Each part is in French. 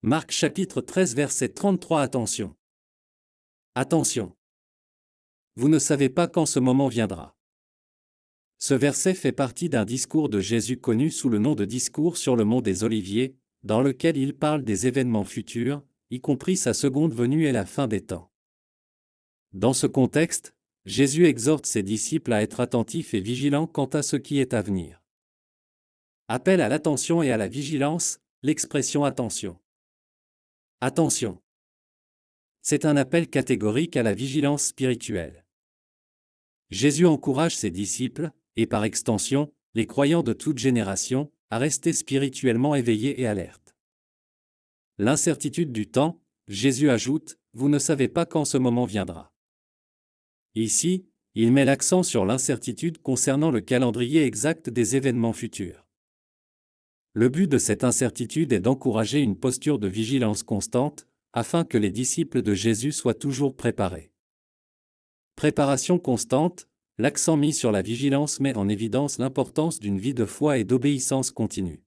Marc chapitre 13 verset 33. Attention. Attention. Vous ne savez pas quand ce moment viendra. Ce verset fait partie d'un discours de Jésus connu sous le nom de Discours sur le mont des Oliviers, dans lequel il parle des événements futurs, y compris sa seconde venue et la fin des temps. Dans ce contexte, Jésus exhorte ses disciples à être attentifs et vigilants quant à ce qui est à venir. Appel à l'attention et à la vigilance, l'expression attention. Attention. C'est un appel catégorique à la vigilance spirituelle. Jésus encourage ses disciples, et par extension, les croyants de toute génération, à rester spirituellement éveillés et alertes. L'incertitude du temps, Jésus ajoute, vous ne savez pas quand ce moment viendra. Ici, il met l'accent sur l'incertitude concernant le calendrier exact des événements futurs. Le but de cette incertitude est d'encourager une posture de vigilance constante, afin que les disciples de Jésus soient toujours préparés. Préparation constante, l'accent mis sur la vigilance met en évidence l'importance d'une vie de foi et d'obéissance continue.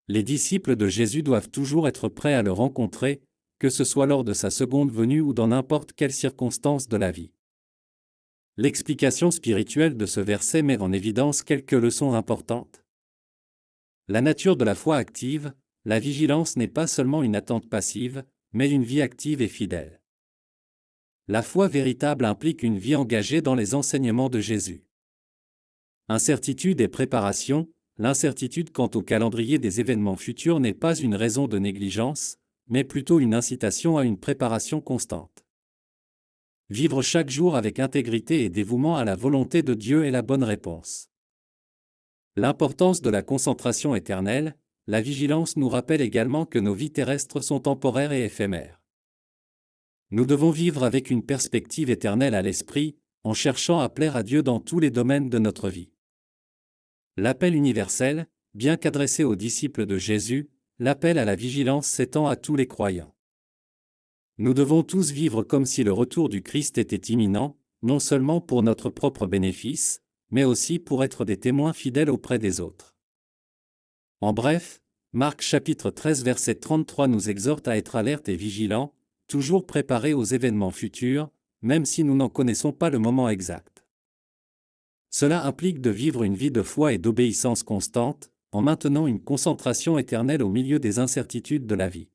Les disciples de Jésus doivent toujours être prêts à le rencontrer, que ce soit lors de sa seconde venue ou dans n'importe quelle circonstance de la vie. L'explication spirituelle de ce verset met en évidence quelques leçons importantes. La nature de la foi active, la vigilance n'est pas seulement une attente passive, mais une vie active et fidèle. La foi véritable implique une vie engagée dans les enseignements de Jésus. Incertitude et préparation, l'incertitude quant au calendrier des événements futurs n'est pas une raison de négligence, mais plutôt une incitation à une préparation constante. Vivre chaque jour avec intégrité et dévouement à la volonté de Dieu est la bonne réponse. L'importance de la concentration éternelle, la vigilance nous rappelle également que nos vies terrestres sont temporaires et éphémères. Nous devons vivre avec une perspective éternelle à l'esprit, en cherchant à plaire à Dieu dans tous les domaines de notre vie. L'appel universel, bien qu'adressé aux disciples de Jésus, l'appel à la vigilance s'étend à tous les croyants. Nous devons tous vivre comme si le retour du Christ était imminent, non seulement pour notre propre bénéfice, mais aussi pour être des témoins fidèles auprès des autres. En bref, Marc chapitre 13 verset 33 nous exhorte à être alertes et vigilants, toujours préparés aux événements futurs, même si nous n'en connaissons pas le moment exact. Cela implique de vivre une vie de foi et d'obéissance constante, en maintenant une concentration éternelle au milieu des incertitudes de la vie.